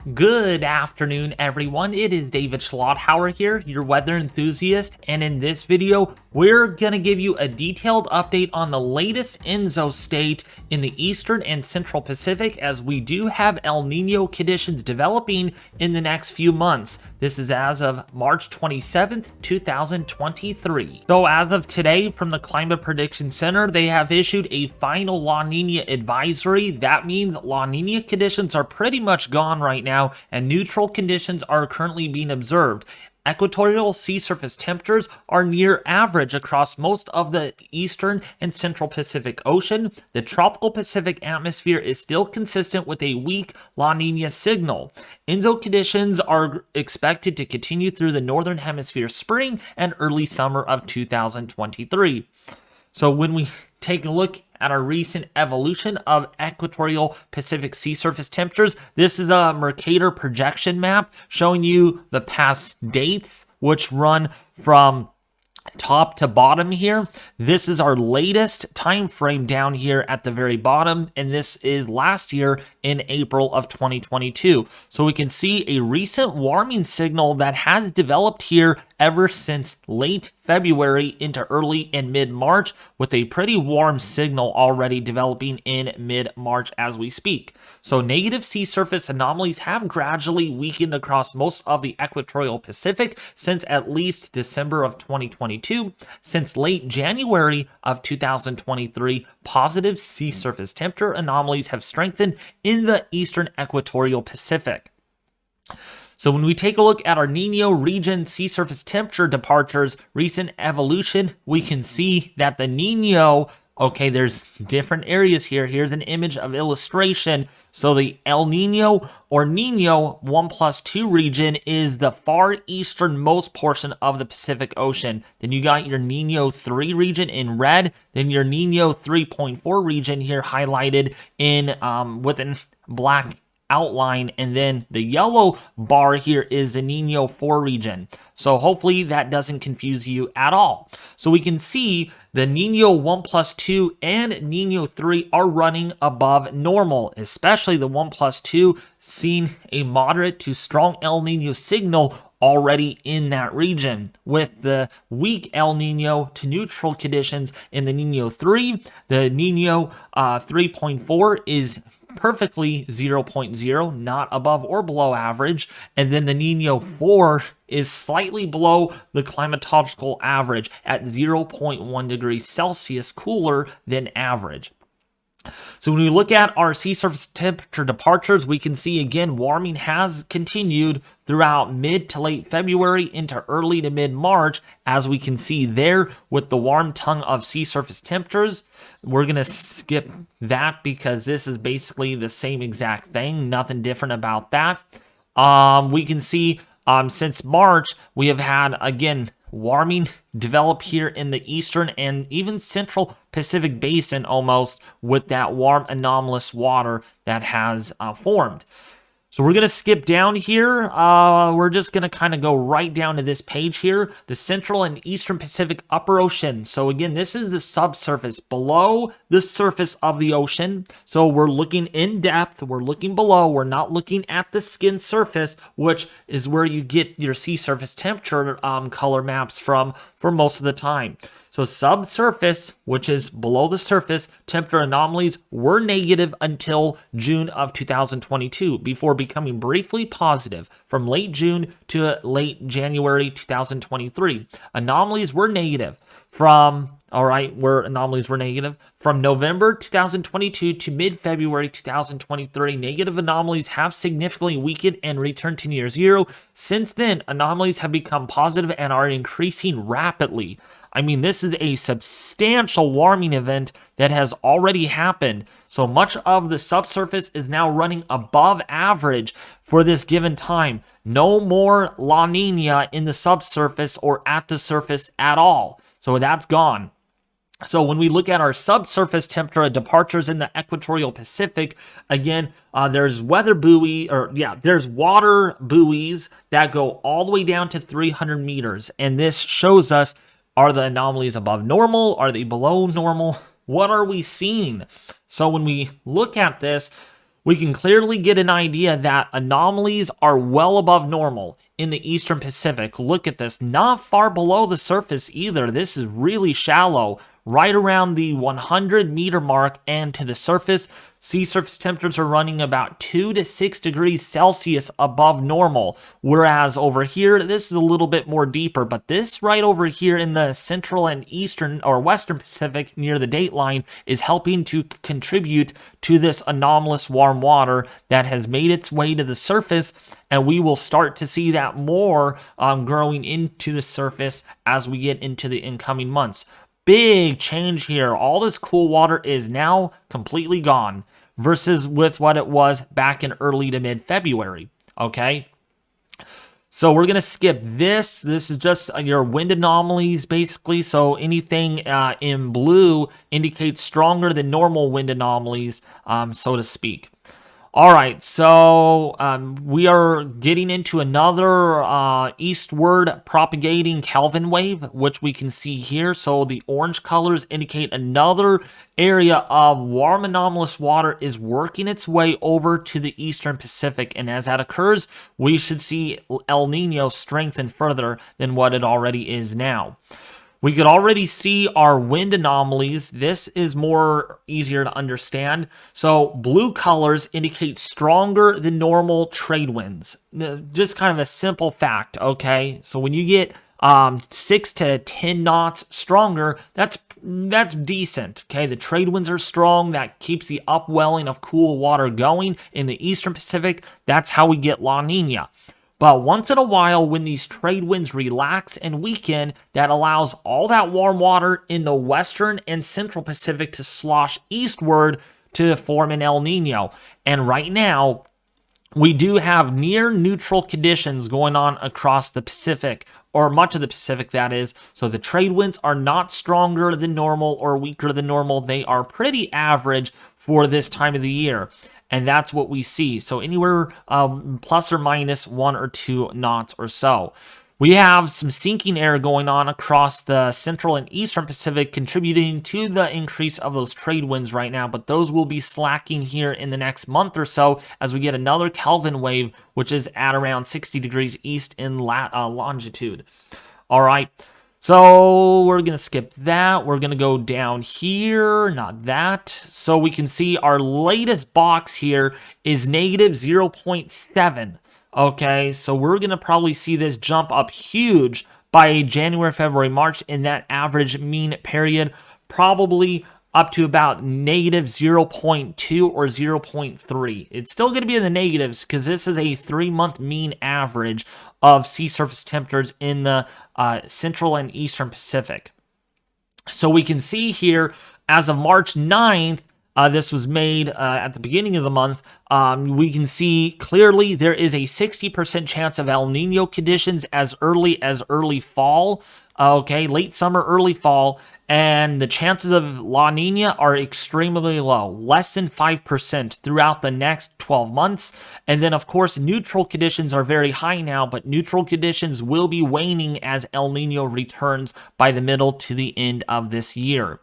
Good afternoon, everyone. It is David Schlotthauer here, your weather enthusiast, and in this video, we're going to give you a detailed update on the latest ENSO state in the Eastern and Central Pacific, as we do have El Nino conditions developing in the next few months. This is as of March 27th, 2023. So as of today, from the Climate Prediction Center, they have issued a final La Nina advisory. That means La Nina conditions are pretty much gone right now, and neutral conditions are currently being observed. Equatorial sea surface temperatures are near average across most of the eastern and central Pacific Ocean. The tropical Pacific atmosphere is still consistent with a weak La Nina signal. ENSO conditions are expected to continue through the northern hemisphere spring and early summer of 2023. So when we take a look at our recent evolution of equatorial Pacific sea surface temperatures, this is a Mercator projection map showing you the past dates, which run from top to bottom here. This is our latest time frame down here at the very bottom, and this is last year in April of 2022. So we can see a recent warming signal that has developed here ever since late February into early and mid-March, with a pretty warm signal already developing in mid-March as we speak. So negative sea surface anomalies have gradually weakened across most of the equatorial Pacific since at least December of 2022. Since late January of 2023, positive sea surface temperature anomalies have strengthened in the eastern equatorial Pacific. So when we take a look at our Nino region sea surface temperature departures, recent evolution, we can see that the Nino, okay, there's different areas here. Here's an image of illustration. So the El Nino or Nino 1+2 region is the far easternmost portion of the Pacific Ocean. Then you got your Nino 3 region in red, then your Nino 3.4 region here highlighted in with a black outline, and then the yellow bar here is the Nino 4 region. So hopefully that doesn't confuse you at all. So we can see the Nino 1+2 and Nino 3 are running above normal, especially the 1+2 seeing a moderate to strong El Nino signal already in that region. With the weak El Nino to neutral conditions in the Nino 3, the Nino 3.4 is perfectly 0.0, not above or below average, and then the Nino 4 is slightly below the climatological average at 0.1 degrees Celsius cooler than average. So when we look at our sea surface temperature departures, we can see again warming has continued throughout mid to late February into early to mid-March, as we can see there with the warm tongue of sea surface temperatures. We're going to skip that because this is basically the same exact thing, nothing different about that. We can see since March, we have had, again, warming develop here in the eastern and even central Pacific basin almost, with that warm anomalous water that has formed. So we're going to skip down here. We're just going to kind of go right down to this page here, the Central and Eastern Pacific Upper Ocean. So again, this is the subsurface below the surface of the ocean. So we're looking in depth, we're looking below, we're not looking at the skin surface, which is where you get your sea surface temperature color maps from for most of the time. So subsurface, which is below the surface, temperature anomalies were negative until June of 2022, before becoming briefly positive from late June to late January 2023. Anomalies were negative from November 2022 to mid-February 2023. Negative anomalies have significantly weakened and returned to near zero. Since then, anomalies have become positive and are increasing rapidly. I mean, this is a substantial warming event that has already happened. So much of the subsurface is now running above average for this given time. No more La Nina in the subsurface or at the surface at all. So that's gone. So when we look at our subsurface temperature departures in the equatorial Pacific, again, there's water buoys that go all the way down to 300 meters. And this shows us, are the anomalies above normal? Are they below normal? What are we seeing? So when we look at this, we can clearly get an idea that anomalies are well above normal in the Eastern Pacific. Look at this, not far below the surface either. This is really shallow, right around the 100-meter mark, and to the surface, sea surface temperatures are running about 2 to 6 degrees Celsius above normal. Whereas over here, this is a little bit more deeper, but this right over here in the central and eastern or western Pacific near the date line is helping to contribute to this anomalous warm water that has made its way to the surface, and we will start to see that more growing into the surface as we get into the incoming months. Big change here. All this cool water is now completely gone versus with what it was back in early to mid-February, okay? So we're going to skip this. This is just your wind anomalies, basically. So anything in blue indicates stronger than normal wind anomalies, so to speak. All right, so we are getting into another eastward propagating Kelvin wave, which we can see here. So the orange colors indicate another area of warm anomalous water is working its way over to the Eastern Pacific. And as that occurs, we should see El Nino strengthen further than what it already is now. We could already see our wind anomalies. This is more easier to understand. So blue colors indicate stronger than normal trade winds. Just kind of a simple fact, okay? So when you get 6 to 10 knots stronger, that's decent, okay? The trade winds are strong. That keeps the upwelling of cool water going in the Eastern Pacific. That's how we get La Nina. But once in a while, when these trade winds relax and weaken, that allows all that warm water in the western and central Pacific to slosh eastward to form an El Nino. And right now, we do have near neutral conditions going on across the Pacific, or much of the Pacific, that is. So the trade winds are not stronger than normal or weaker than normal. They are pretty average for this time of the year. And that's what we see. So anywhere plus or minus 1 or 2 knots or so. We have some sinking air going on across the central and eastern Pacific, contributing to the increase of those trade winds right now. But those will be slacking here in the next month or so as we get another Kelvin wave, which is at around 60 degrees east in longitude. All right. So we're going to skip that. We're going to go down here, not that. So we can see our latest box here is negative 0.7. Okay, so we're going to probably see this jump up huge by January, February, March in that average mean period, probably up to about negative 0.2 or 0.3. It's still going to be in the negatives because this is a 3-month mean average of sea surface temperatures in the central and eastern Pacific. So we can see here, as of March 9th, this was made at the beginning of the month. We can see clearly there is a 60% chance of El Nino conditions as early fall. Okay, late summer, early fall. And the chances of La Nina are extremely low, less than 5% throughout the next 12 months. And then, of course, neutral conditions are very high now, but neutral conditions will be waning as El Nino returns by the middle to the end of this year.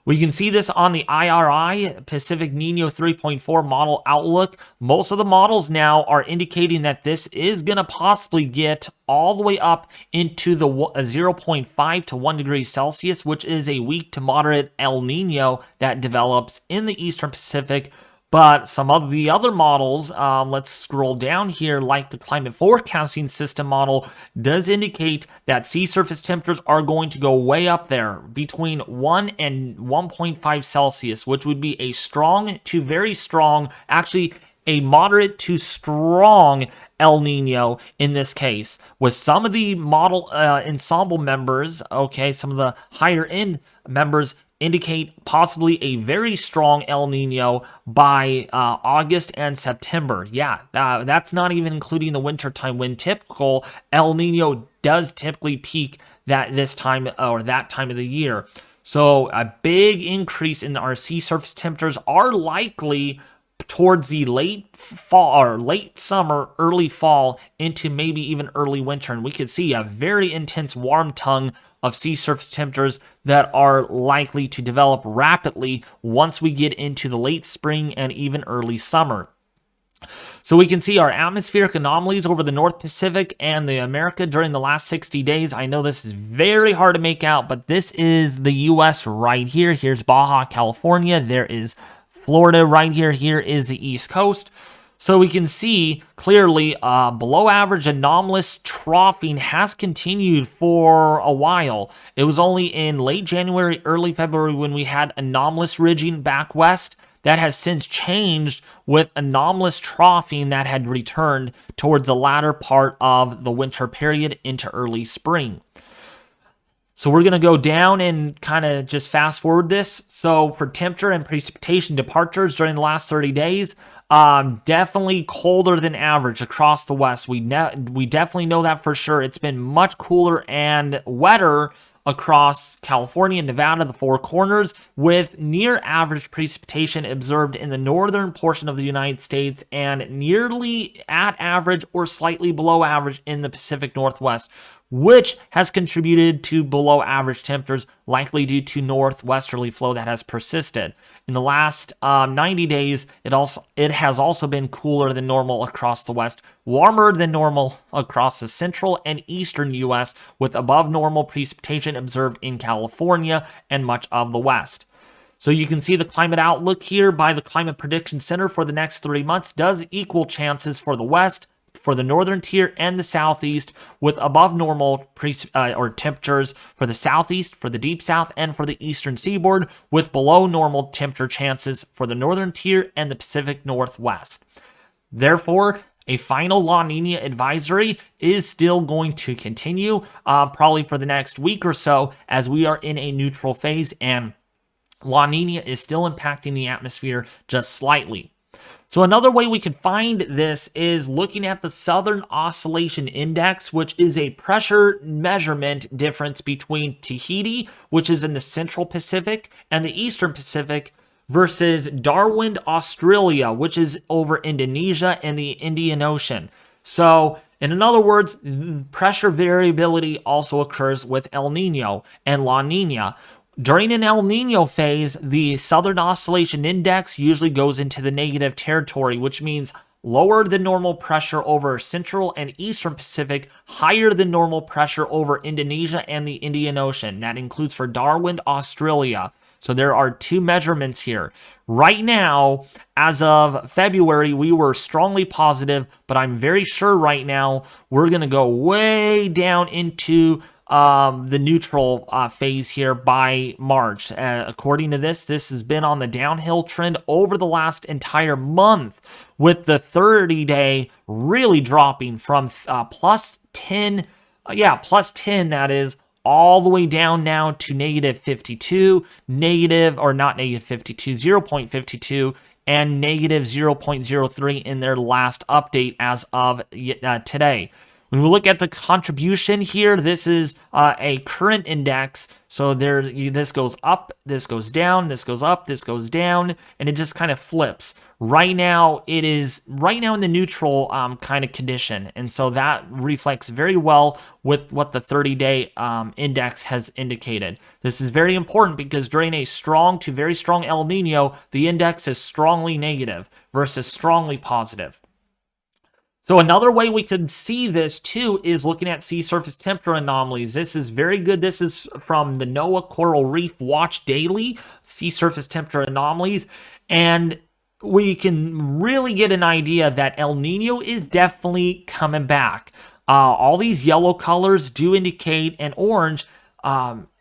We can see this on the IRI, Pacific Nino 3.4 model outlook. Most of the models now are indicating that this is going to possibly get all the way up into the 0.5 to 1 degrees Celsius, which is a weak to moderate El Nino that develops in the Eastern Pacific. But some of the other models, let's scroll down here, like the climate forecasting system model, does indicate that sea surface temperatures are going to go way up there, between 1 and 1.5 Celsius, which would be a strong to very strong, actually a moderate to strong El Nino in this case. With some of the model ensemble members, okay, some of the higher end members indicate possibly a very strong El Nino by August and September. Yeah, that's not even including the wintertime, when typical El Nino does typically peak this time or that time of the year. So a big increase in our sea surface temperatures are likely towards the late fall or late summer, early fall into maybe even early winter. And we could see a very intense warm tongue of sea surface temperatures that are likely to develop rapidly once we get into the late spring and even early summer. So we can see our atmospheric anomalies over the North Pacific and the America during the last 60 days. I know this is very hard to make out, but this is the U.S. right here. Here's Baja California. There is Florida right here. Here is the East Coast. So we can see clearly below average anomalous troughing has continued for a while. It was only in late January, early February when we had anomalous ridging back west. That has since changed with anomalous troughing that had returned towards the latter part of the winter period into early spring. So we're going to go down and kind of just fast forward this. So for temperature and precipitation departures during the last 30 days, definitely colder than average across the west. We definitely know that for sure. It's been much cooler and wetter across California and Nevada, the Four Corners, with near average precipitation observed in the northern portion of the United States and nearly at average or slightly below average in the Pacific Northwest, which has contributed to below average temperatures, likely due to northwesterly flow that has persisted. In the last 90 days, it has also been cooler than normal across the west, warmer than normal across the central and eastern U.S., with above normal precipitation observed in California and much of the west. So you can see the climate outlook here by the Climate Prediction Center for the next 3 months does equal chances for the west, for the northern tier and the southeast, with above normal temperatures for the southeast, for the deep south, and for the eastern seaboard, with below normal temperature chances for the northern tier and the Pacific Northwest. Therefore, a final La Nina advisory is still going to continue, probably for the next week or so, as we are in a neutral phase, and La Nina is still impacting the atmosphere just slightly. So another way we can find this is looking at the Southern Oscillation Index, which is a pressure measurement difference between Tahiti, which is in the Central Pacific, and the Eastern Pacific, versus Darwin, Australia, which is over Indonesia and the Indian Ocean. So, in other words, pressure variability also occurs with El Nino and La Nina. During an El Nino phase, the Southern Oscillation Index usually goes into the negative territory, which means lower than normal pressure over Central and Eastern Pacific, higher than normal pressure over Indonesia and the Indian Ocean. That includes for Darwin, Australia. So there are two measurements here. Right now, as of February, we were strongly positive, but I'm very sure right now we're going to go way down into the neutral phase here by March. According to this has been on the downhill trend over the last entire month, with the 30-day really dropping from plus 10 that is, all the way down now to negative 52, not negative 52, 0.52, and negative 0.03 in their last update as of today. When we look at the contribution here, this is a current index. So this goes up, this goes down, this goes up, this goes down, and it just kind of flips. Right now, it is in the neutral kind of condition. And so that reflects very well with what the 30-day index has indicated. This is very important because during a strong to very strong El Nino, the index is strongly negative versus strongly positive. So another way we could see this too is looking at sea surface temperature anomalies. This is very good. This is from the NOAA Coral Reef Watch Daily, sea surface temperature anomalies. And we can really get an idea that El Nino is definitely coming back. All these yellow colors do indicate, and orange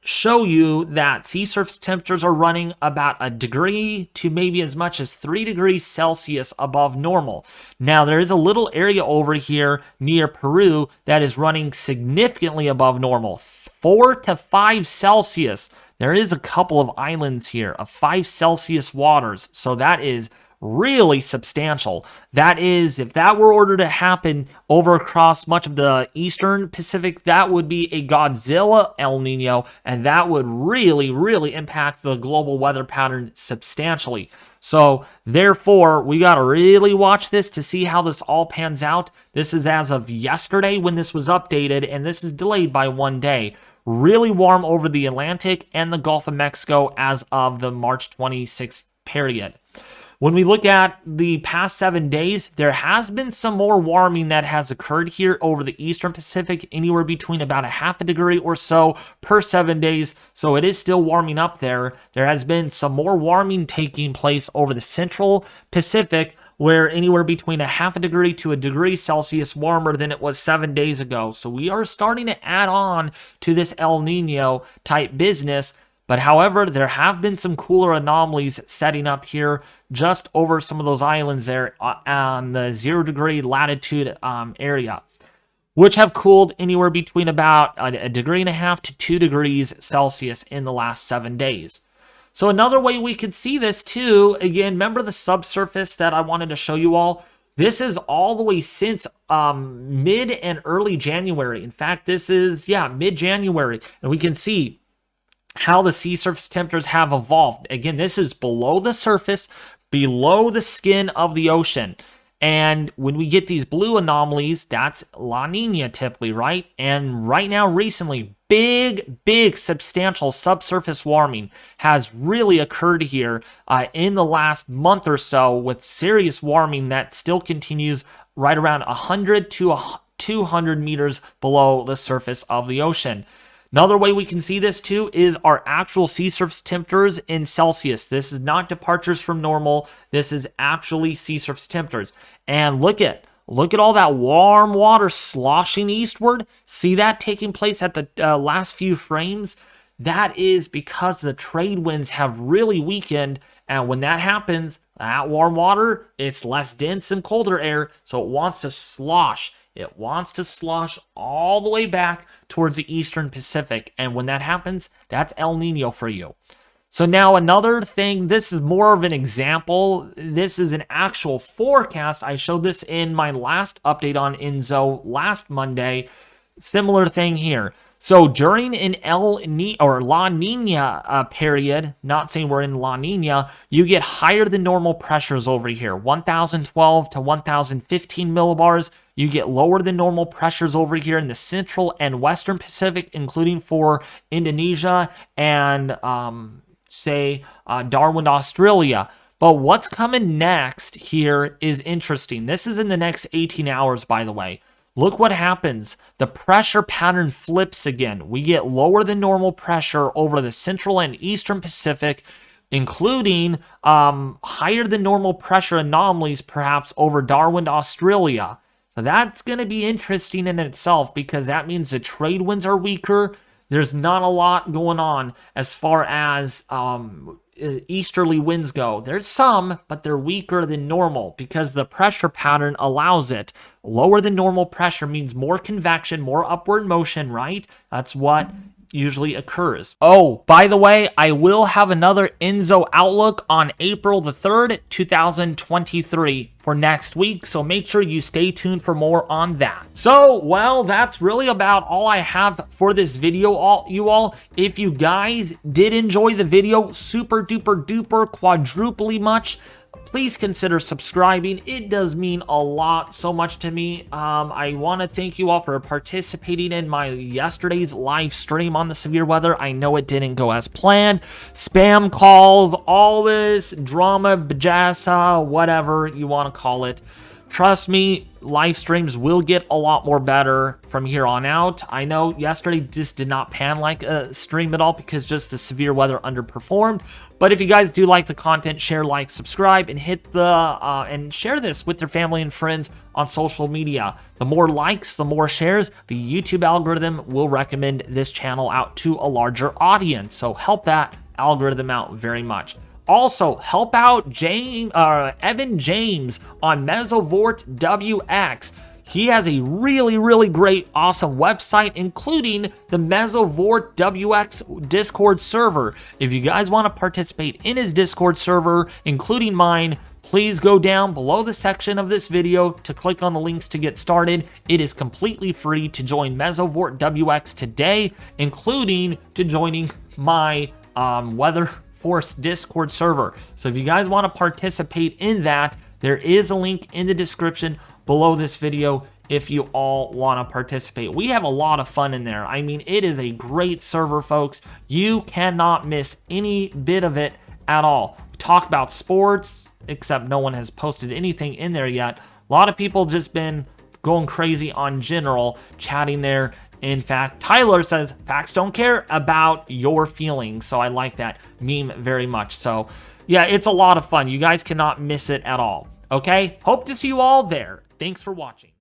show you that sea surface temperatures are running about a degree to maybe as much as 3 degrees Celsius above normal. Now, there is a little area over here near Peru that is running significantly above normal, 4 to 5 Celsius. There is a couple of islands here of 5 Celsius waters, so that is really substantial. That is, if that were ordered to happen over across much of the eastern Pacific, that would be a Godzilla El Nino, and that would really, really impact the global weather pattern substantially. So, therefore, we got to really watch this to see how this all pans out. This is as of yesterday when this was updated, and this is delayed by 1 day. Really warm over the Atlantic and the Gulf of Mexico as of the March 26th period. When we look at the past 7 days, there has been some more warming that has occurred here over the eastern Pacific, anywhere between about a half a degree or so per 7 days. So it is still warming up there. There has been some more warming taking place over the central Pacific, where anywhere between a half a degree to a degree Celsius warmer than it was 7 days ago. So we are starting to add on to this El Nino type business. But however, there have been some cooler anomalies setting up here just over some of those islands there on the 0 degree latitude area, which have cooled anywhere between about a degree and a half to 2 degrees Celsius in the last 7 days. So another way we could see this too, again, remember the subsurface that I wanted to show you all? This is all the way since mid and early January. In fact, this is, mid-January. And we can see how the sea surface temperatures have evolved. Again, this is below the surface, below the skin of the ocean. And when we get these blue anomalies, that's La Nina typically, right? And right now, recently, big, substantial subsurface warming has really occurred here in the last month or so, with serious warming that still continues right around 100 to 200 meters below the surface of the ocean. Another way we can see this too is our actual sea surface temperatures in Celsius. This is not departures from normal. This is actually sea surface temperatures. And look at all that warm water sloshing eastward. See that taking place at the last few frames? That is because the trade winds have really weakened. And when that happens, that warm water, it's less dense and colder air. So it wants to slosh. It wants to slosh all the way back towards the eastern Pacific. And when that happens, that's El Nino for you. So now another thing, this is more of an example. This is an actual forecast. I showed this in my last update on ENSO last Monday. Similar thing here. So during an La Nina period, not saying we're in La Nina, you get higher than normal pressures over here, 1,012 to 1,015 millibars. You get lower than normal pressures over here in the central and western Pacific, including for Indonesia and, Darwin, Australia. But what's coming next here is interesting. This is in the next 18 hours, by the way. Look what happens. The pressure pattern flips again. We get lower than normal pressure over the central and eastern Pacific, including higher than normal pressure anomalies perhaps over Darwin, Australia. So that's going to be interesting in itself, because that means the trade winds are weaker. There's not a lot going on as far as easterly winds go. There's some, but they're weaker than normal because the pressure pattern allows it. Lower than normal pressure means more convection, more upward motion, right? That's what usually occurs. Oh, by the way, I will have another ENSO outlook on April the 3rd, 2023 for next week, so make sure you stay tuned for more on that. So, well, that's really about all I have for this video, you all. If you guys did enjoy the video super duper duper quadruply much, please consider subscribing. It does mean a lot, so much to me. I want to thank you all for participating in my yesterday's live stream on the severe weather. I know it didn't go as planned. Spam calls, all this drama, bajasa, whatever you want to call it. Trust me, live streams will get a lot more better from here on out. I know yesterday just did not pan like a stream at all because just the severe weather underperformed. But if you guys do like the content, share, like, subscribe, and hit the and share this with your family and friends on social media. The more likes, the more shares, the YouTube algorithm will recommend this channel out to a larger audience. So help that algorithm out very much. Also, help out Evan James on Mesovort WX. He has a really great, awesome website, including the Mesovort WX Discord server. If you guys want to participate in his Discord server, including mine, please go down below the section of this video to click on the links to get started. It is completely free to join Mesovort WX today, including to joining my Weather Force Discord server. So if you guys want to participate in that, there is a link in the description below this video if you all want to participate. We have a lot of fun in there. I mean, it is a great server, folks. You cannot miss any bit of it at all. We talk about sports, except no one has posted anything in there yet. A lot of people just been going crazy on general, chatting there. In fact, Tyler says, facts don't care about your feelings. So I like that meme very much. So yeah, it's a lot of fun. You guys cannot miss it at all. Okay? Hope to see you all there. Thanks for watching.